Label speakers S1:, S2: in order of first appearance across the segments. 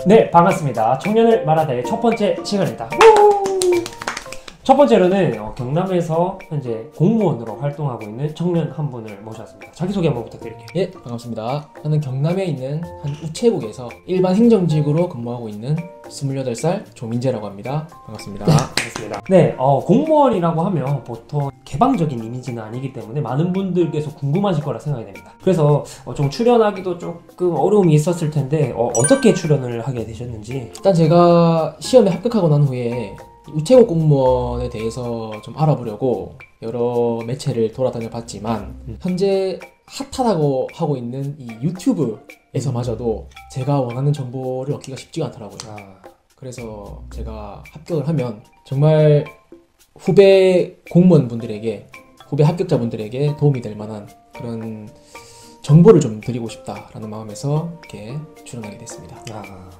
S1: 네, 반갑습니다. 청년을 말하다의 첫 번째 시간입니다. 첫 번째로는 경남에서 현재 공무원으로 활동하고 있는 청년 한 분을 모셨습니다. 자기소개 한번 부탁드릴게요.
S2: 예, 반갑습니다. 저는 경남에 있는 한 우체국에서 일반 행정직으로 근무하고 있는 28살 조민재라고 합니다. 반갑습니다.
S1: 반갑습니다. 네, 공무원이라고 하면 보통 개방적인 이미지는 아니기 때문에 많은 분들께서 궁금하실 거라 생각이 됩니다. 그래서 좀 출연하기도 조금 어려움이 있었을 텐데 어떻게 출연을 하게 되셨는지.
S2: 일단 제가 시험에 합격하고 난 후에 우체국 공무원에 대해서 좀 알아보려고 여러 매체를 돌아다녀 봤지만 현재 핫하다고 하고 있는 이 유튜브에서마저도 제가 원하는 정보를 얻기가 쉽지가 않더라고요. 그래서 제가 합격을 하면 정말 후배 공무원분들에게, 후배 합격자분들에게 도움이 될 만한 그런 정보를 좀 드리고 싶다라는 마음에서 이렇게 출연하게 됐습니다.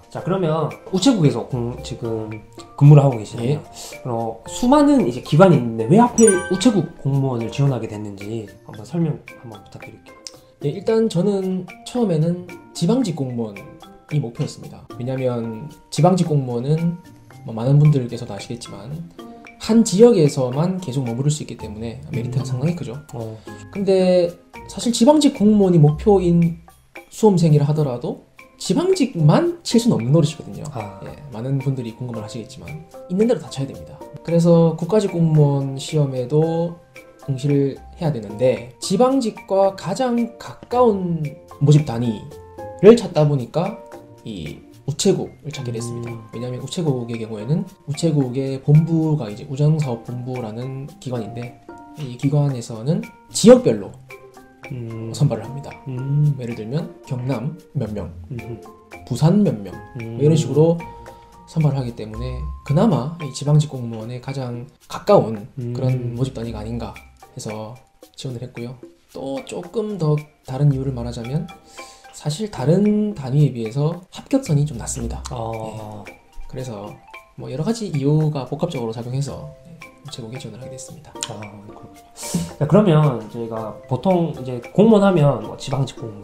S1: 자, 그러면 우체국에서 지금 근무를 하고 계시네요.
S2: 예.
S1: 수많은 이제 기관이 있는데 왜 하필 우체국 공무원을 지원하게 됐는지 한번 설명 한번 부탁드릴게요.
S2: 예, 일단 저는 처음에는 지방직 공무원이 목표였습니다. 왜냐면 지방직 공무원은 많은 분들께서도 아시겠지만 한 지역에서만 계속 머무를 수 있기 때문에 메리트가 상당히 크죠. 근데 사실 지방직 공무원이 목표인 수험생이라 하더라도 지방직만 칠 수는 없는 노릇이거든요. 예, 많은 분들이 궁금을 하시겠지만 있는 대로 다 쳐야 됩니다. 그래서 국가직 공무원 시험에도 응시를 해야 되는데 지방직과 가장 가까운 모집 단위를 찾다 보니까 이 우체국을 찾게 됐습니다. 왜냐하면 우체국의 경우에는 우체국의 본부가 이제 우정사업본부라는 기관인데 이 기관에서는 지역별로 선발을 합니다. 예를 들면 경남 몇 명, 부산 몇 명, 이런 식으로 선발을 하기 때문에 그나마 이 지방직 공무원에 가장 가까운 그런 모집 단위가 아닌가 해서 지원을 했고요. 또 조금 더 다른 이유를 말하자면 사실 다른 단위에 비해서 합격선이 좀 낮습니다. 예. 그래서 뭐 여러 가지 이유가 복합적으로 작용해서 우체국에 지원을 하게 됐습니다.
S1: 자, 그러면 저희가 보통 이제 공무원 하면 뭐 지방직 공무원,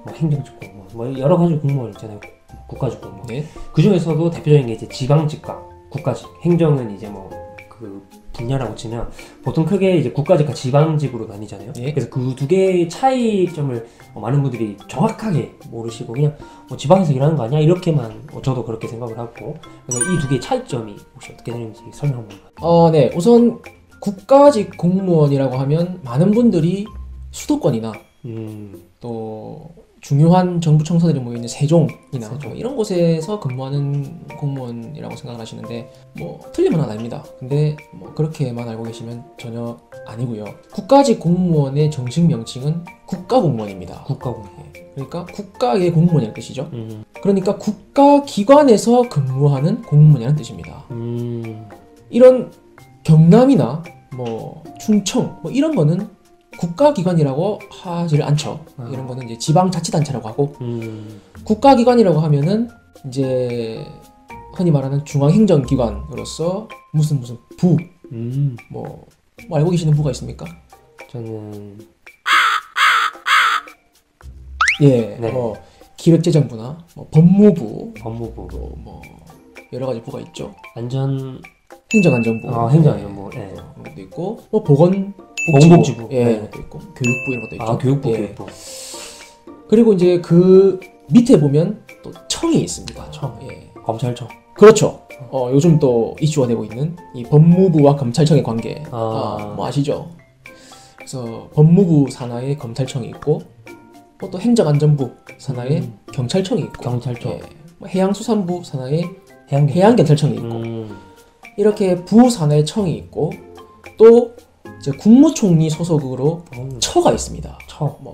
S1: 뭐 행정직 공무원, 뭐 여러 가지 공무원 있잖아요. 국가직 공무원. 네. 그 중에서도 대표적인 게 이제 지방직과 국가직, 행정은 이제 뭐 그 분야라고 치면 보통 크게 이제 국가직과 지방직으로 나뉘잖아요. 예. 그래서 그 두 개의 차이점을 많은 분들이 정확하게 모르시고 그냥 지방에서 일하는 거 아니야? 이렇게만 저도 그렇게 생각을 하고, 그래서 이 두 개의 차이점이 혹시 어떻게 되는지 설명 한번.
S2: 네. 우선 국가직 공무원이라고 하면 많은 분들이 수도권이나 또 중요한 정부 청사들이 모여있는 세종이나 이런 곳에서 근무하는 공무원이라고 생각을 하시는데 뭐 틀린 건 아닙니다. 근데 뭐 그렇게만 알고 계시면 전혀 아니고요. 국가직 공무원의 정식 명칭은 국가공무원입니다.
S1: 국가공무원.
S2: 그러니까 국가의 공무원이라는 뜻이죠. 그러니까 국가기관에서 근무하는 공무원이라는 뜻입니다. 이런 경남이나 뭐 충청 뭐 이런 거는 국가기관이라고 하지를 않죠. 이런 거는 이제 지방자치단체라고 하고 국가기관이라고 하면은 이제 흔히 말하는 중앙행정기관으로서 무슨 부 뭐 알고 계시는 부가 있습니까?
S1: 저는
S2: 네. 뭐 기획재정부나 뭐 법무부 뭐 여러 가지 부가 있죠. 행정안전부,
S1: 행정안전부,
S2: 네. 그런 것도 있고 뭐 보건복지부, 예, 것도 있고 교육부 이런 것도 있죠.
S1: 교육부,
S2: 예. 그리고 이제 그 밑에 보면 또 청이 있습니다.
S1: 예. 검찰청.
S2: 그렇죠. 요즘 또 이슈가 되고 있는 이 법무부와 검찰청의 관계, 뭐 아시죠? 그래서 법무부 산하에 검찰청이 있고, 또 행정안전부 산하에 경찰청이 있고,
S1: 경찰청.
S2: 뭐 해양수산부 산하에 해양경찰청이 있고, 이렇게 부 산하에 청이 있고, 또 이제 국무총리 소속으로 처가 있습니다. 뭐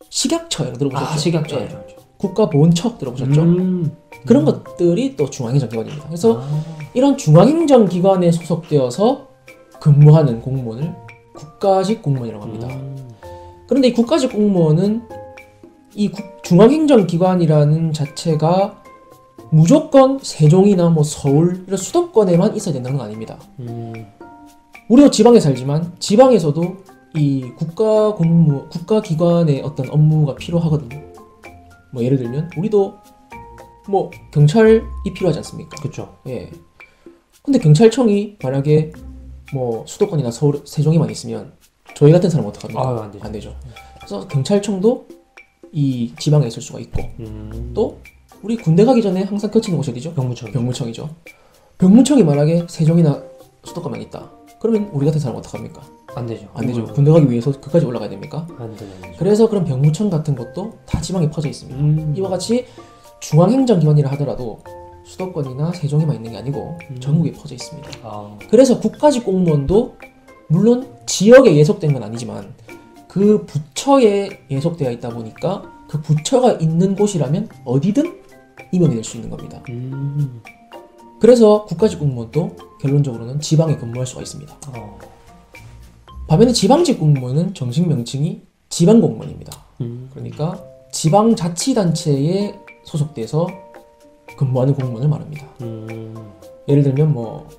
S2: 식약처 이런 거 들어보셨죠?
S1: 식약처.
S2: 예. 국가보훈처 들어보셨죠? 그런 것들이 또 중앙행정기관입니다. 그래서 이런 중앙행정기관에 소속되어서 근무하는 공무원을 국가직 공무원이라고 합니다. 그런데 이 국가직 공무원은 이 중앙행정기관이라는 자체가 무조건 세종이나 뭐 서울 이런 수도권에만 있어야 된다는 건 아닙니다. 우리도 지방에 살지만 지방에서도 이 국가기관의 어떤 업무가 필요하거든요. 뭐 예를 들면 우리도 뭐 경찰이 필요하지 않습니까?
S1: 그렇죠.
S2: 예. 근데 경찰청이 만약에 뭐 수도권이나 서울, 세종에만 있으면 저희 같은 사람 어떡합니까? 안 되죠. 그래서 경찰청도 이 지방에 있을 수가 있고 또 우리 군대 가기 전에 항상 거치는 곳이 어디죠? 병무청이죠. 병무청이 만약에 세종이나 수도권만 있다. 그러면 우리 같은 사람 어떡합니까?
S1: 안 되죠.
S2: 군대 가기 위해서 그까지 올라가야 됩니까?
S1: 안 되죠.
S2: 그래서 그런 병무청 같은 것도 다 지방에 퍼져 있습니다. 이와 같이 중앙행정기관이라 하더라도 수도권이나 세종에만 있는 게 아니고 전국에 퍼져 있습니다. 그래서 국가직 공무원도 물론 지역에 예속된 건 아니지만 그 부처에 예속되어 있다 보니까 그 부처가 있는 곳이라면 어디든 임용이 될 수 있는 겁니다. 그래서 국가직 공무원도 결론적으로는 지방에 근무할 수가 있습니다. 반면에 지방직 공무원은 정식 명칭이 지방공무원입니다. 그러니까 지방자치단체에 소속돼서 근무하는 공무원을 말합니다. 예를 들면 뭐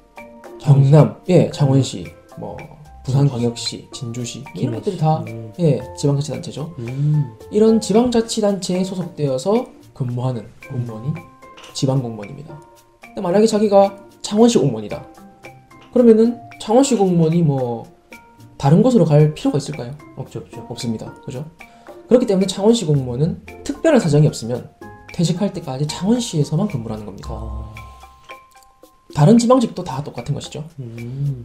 S2: 경남, 창원시, 뭐 부산광역시, 진주시 이런 것들이 다 지방자치단체죠. 이런 지방자치단체에 소속되어서 근무하는 공무원이 지방공무원입니다. 근데 만약에 자기가 창원시 공무원이다. 그러면은 창원시 공무원이 뭐 다른 곳으로 갈 필요가 있을까요? 없습니다. 그죠? 그렇기 때문에 창원시 공무원은 특별한 사정이 없으면 퇴직할 때까지 창원시에서만 근무를 하는 겁니다. 다른 지방직도 다 똑같은 것이죠.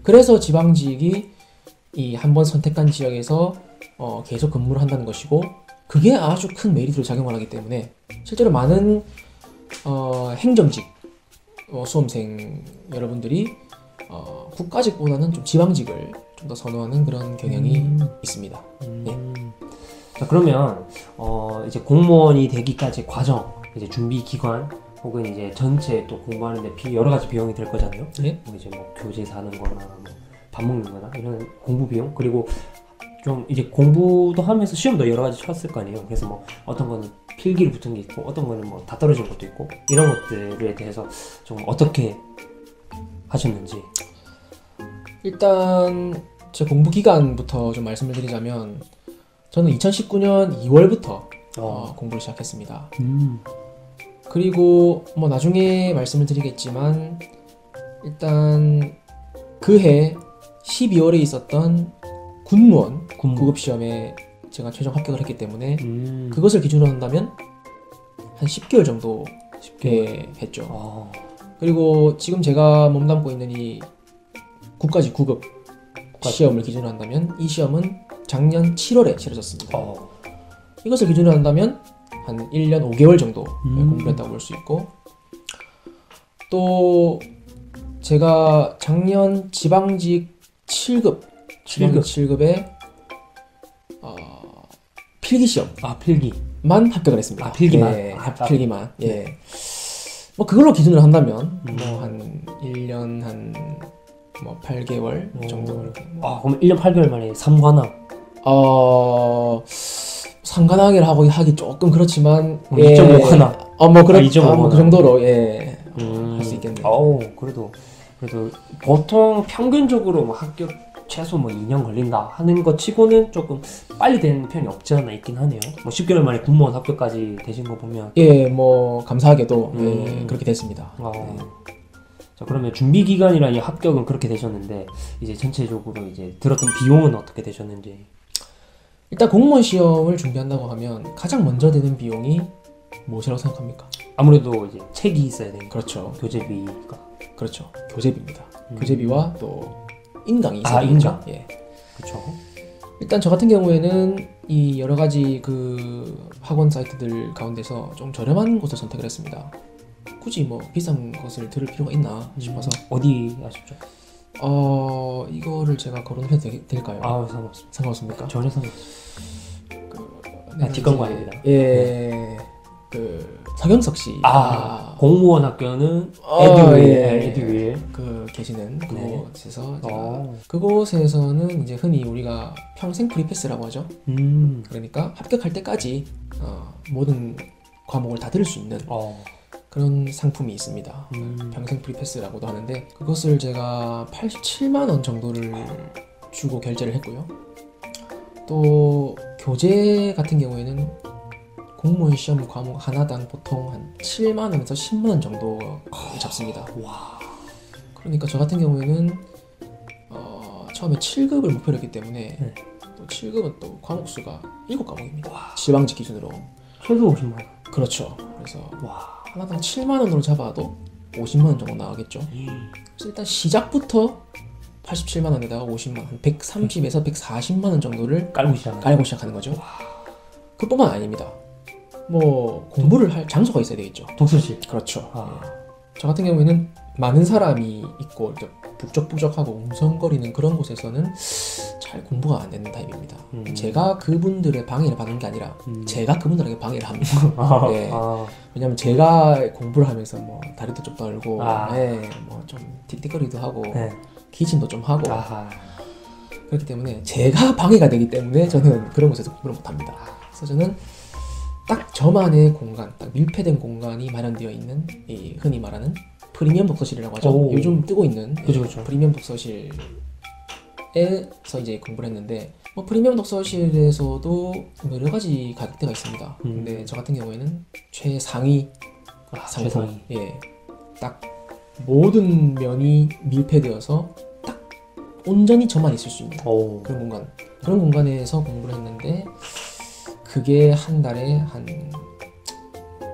S2: 그래서 지방직이 이 한번 선택한 지역에서 계속 근무를 한다는 것이고 그게 아주 큰 메리트로 작용을 하기 때문에 실제로 많은 행정직 수험생 여러분들이 국가직보다는 좀 지방직을 좀 더 선호하는 그런 경향이 있습니다.
S1: 자, 그러면 이제 공무원이 되기까지 과정, 이제 준비 기간 혹은 이제 전체 또 공부하는데 여러 가지 비용이 들 거잖아요. 뭐 이제 뭐 교재 사는거나 뭐 밥 먹는거나 이런 공부 비용, 그리고 좀 이제 공부도 하면서 시험도 여러 가지 쳤을 거 아니에요. 그래서 뭐 어떤 거는 필기를 붙은 게 있고 어떤 거는 뭐 다 떨어진 것도 있고 이런 것들에 대해서 좀 어떻게 하셨는지.
S2: 일단 제 공부 기간부터 좀 말씀을 드리자면 저는 2019년 2월부터 공부를 시작했습니다. 그리고 뭐 나중에 말씀을 드리겠지만 일단 그해 12월에 있었던 군무원 구급시험에 제가 최종 합격을 했기 때문에 그것을 기준으로 한다면 한 10개월 정도 했죠. 그리고 지금 제가 몸담고 있는 이 국가직 9급 시험을 기준으로 한다면 이 시험은 작년 7월에 치러졌습니다. 이것을 기준으로 한다면 한 1년 5개월 정도 공부를 했다고 볼 수 있고, 또 제가 작년 지방직 7급 7급에 필기시험 필기만 합격을 했습니다. 필기만. 뭐 그걸로 기준으로 한다면 뭐 한 1년 한 뭐 8개월 정도 이렇게.
S1: 그럼 1년 8개월 만에 3관왕.
S2: 상관왕이라 하기 조금 그렇지만
S1: 2.5관왕.
S2: 그 정도로 할 수 있겠네요.
S1: 그래도 보통 평균적으로 뭐 합격 최소 뭐 2년 걸린다 하는 것 치고는 조금 빨리 되는 편이 없지 않아 있긴 하네요. 뭐 10개월 만에 군무원 합격까지 되신 거 보면
S2: 뭐 감사하게도 그렇게 됐습니다.
S1: 자, 그러면 준비 기간이랑 이 합격은 그렇게 되셨는데 이제 전체적으로 이제 들었던 비용은 어떻게 되셨는지.
S2: 일단 공무원 시험을 준비한다고 하면 가장 먼저 드는 비용이 무엇이라고 생각합니까?
S1: 아무래도 이제 책이 있어야 되니까.
S2: 그렇죠.
S1: 교재비가.
S2: 그렇죠. 교재비입니다. 교재비와 또 인강이 있어야 되죠.
S1: 그렇죠.
S2: 일단 저 같은 경우에는 이 여러 가지 그 학원 사이트들 가운데서 좀 저렴한 곳을 선택을 했습니다. 굳이 뭐 비싼 것을 들을 필요가 있나 싶어서.
S1: 어디 아셨죠?
S2: 이거를 제가 거론해도 될까요? 상관없습니까?
S1: 전혀 상관없습니다. 뒷광고 아닙니다.
S2: 그 서경석 씨.
S1: 공무원 학교는 에듀윌
S2: 그 계시는 그곳에서 그곳에서는 이제 흔히 우리가 평생 프리패스라고 하죠. 그러니까 합격할 때까지 모든 과목을 다 들을 수 있는 그런 상품이 있습니다. 평생 프리패스라고도 하는데 그것을 제가 87만 원 정도를 주고 결제를 했고요. 또 교재 같은 경우에는 공무원 시험 과목 하나당 보통 한 7만 원에서 10만 원 정도 잡습니다.
S1: 와.
S2: 그러니까 저 같은 경우에는 처음에 7급을 목표로 했기 때문에
S1: 네.
S2: 또 7급은 또 과목 수가 7과목입니다. 지방직 기준으로.
S1: 최소 50만 원.
S2: 그렇죠. 그래서
S1: 와.
S2: 하나당 7만 원으로 잡아도 50만 원 정도 나가겠죠. 그래서 일단 시작부터 87만 원에다가 50만 원, 130에서 140만 원 정도를 깔고 시작하는 거죠. 그뿐만 아닙니다. 뭐 공부를 할 장소가 있어야 되겠죠.
S1: 독서실.
S2: 그렇죠. 저 같은 경우에는 많은 사람이 있고 이렇게 북적북적하고 웅성거리는 그런 곳에서는 잘 공부가 안 되는 타입입니다. 제가 그분들의 방해를 받는 게 아니라 제가 그분들에게 방해를 합니다. 네. 왜냐면 제가 공부를 하면서 뭐 다리도 좀 떨고 뭐 좀 틱틱거리도 하고 기침도 좀 하고 그렇기 때문에 제가 방해가 되기 때문에 저는 그런 곳에서 공부를 못합니다. 그래서 저는 딱 저만의 공간, 딱 밀폐된 공간이 마련되어 있는 이 흔히 말하는 프리미엄 독서실이라고 하죠. 요즘 뜨고 있는
S1: 그쵸.
S2: 프리미엄 독서실에서 이제 공부를 했는데 뭐 프리미엄 독서실에서도 여러 가지 가격대가 있습니다. 근데 저 같은 경우에는 최상위 상품, 딱 모든 면이 밀폐되어서 딱 온전히 저만 있을 수 있는 그런 공간에서 공부를 했는데 그게 한 달에 한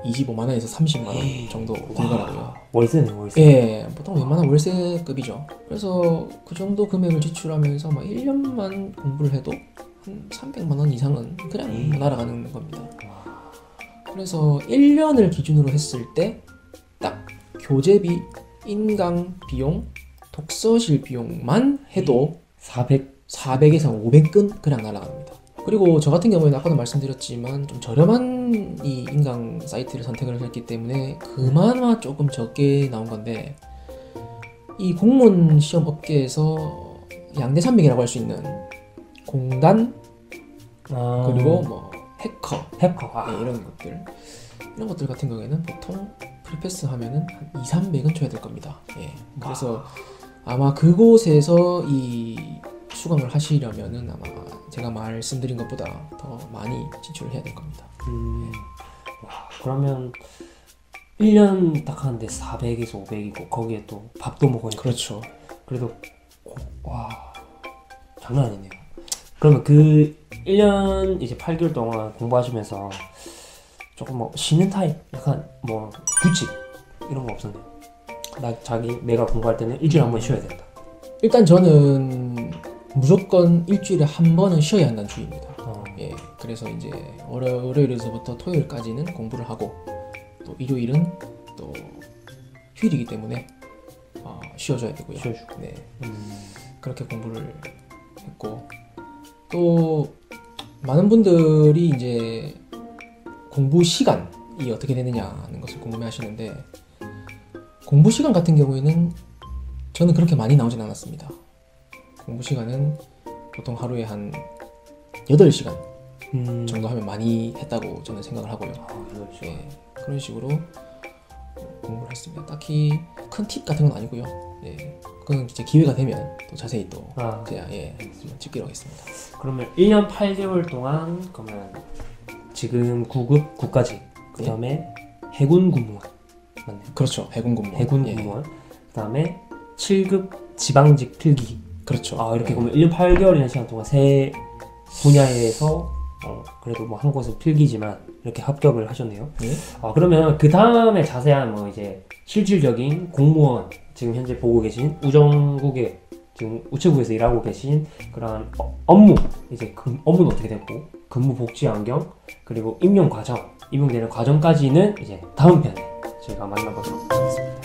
S2: 25만 원에서 30만 원 정도 들더라고요.
S1: 월세네.
S2: 예, 보통 웬만한 월세급이죠. 그래서 그 정도 금액을 지출하면서 막 1년만 공부를 해도 한 300만 원 이상은 그냥 날아가는 겁니다. 그래서 1년을 기준으로 했을 때 딱 교재비, 인강 비용, 독서실 비용만 해도 400에서 500건 그냥 날아갑니다. 그리고 저 같은 경우에는 아까도 말씀드렸지만 좀 저렴한 이 인강 사이트를 선택을 했기 때문에 그나마 조금 적게 나온 건데 이 공무원 시험 업계에서 양대산맥이라고 할 수 있는 공단 그리고 뭐 해커 이런 것들 같은 경우에는 보통 프리패스 하면은 한 200~300은 줘야 될 겁니다. 그래서 아마 그곳에서 이 수강을 하시려면은 아마 제가 말씀드린 것보다 더 많이 지출을 해야 될 겁니다.
S1: 와, 그러면 1년 딱 하는데 400에서 500이고 거기에 또 밥도 먹으니까
S2: 그렇죠.
S1: 그래도 와 장난 아니네요. 그러면 그 1년 이제 8개월 동안 공부하시면서 조금 뭐 쉬는 타입, 약간 뭐 규칙 이런 거 없었나요? 내가 공부할 때는 일주일에 한 번 쉬어야 된다.
S2: 일단 저는 무조건 일주일에 한 번은 쉬어야 한다는 주의입니다. 그래서 이제 월요일에서부터 토요일까지는 공부를 하고 또 일요일은 또 휴일이기 때문에 쉬어줘야 되고요.
S1: 쉬어주고.
S2: 그렇게 공부를 했고 또 많은 분들이 이제 공부 시간이 어떻게 되느냐는 것을 궁금해하시는데 공부 시간 같은 경우에는 저는 그렇게 많이 나오진 않았습니다. 공부 시간은 보통 하루에 한 8시간 정도 하면 많이 했다고 저는 생각을 하고요. 그런 식으로 공부를 했습니다. 딱히 큰 팁 같은 건 아니고요. 그건 이제 기회가 되면 또 자세히 또 제가 찍기로 하겠습니다.
S1: 그러면 1년 8개월 동안 그러면 지금 9급 국가직, 그 다음에 해군 군무원 맞나요?
S2: 그렇죠. 해군 군무원.
S1: 그 다음에 7급 지방직 필기.
S2: 그렇죠.
S1: 이렇게 보면 1년 8개월이라는 시간 동안 세 분야에서 그래도 뭐 한 곳은 필기지만 이렇게 합격을 하셨네요. 그러면 그 다음에 자세한 뭐 이제 실질적인 공무원 지금 현재 보고 계신 우정국에 지금 우체국에서 일하고 계신 그런 업무 이제 업무는 어떻게 되고 근무 복지 환경 그리고 임용되는 과정까지는 이제 다음 편에 저희가 만나보도록 하겠습니다.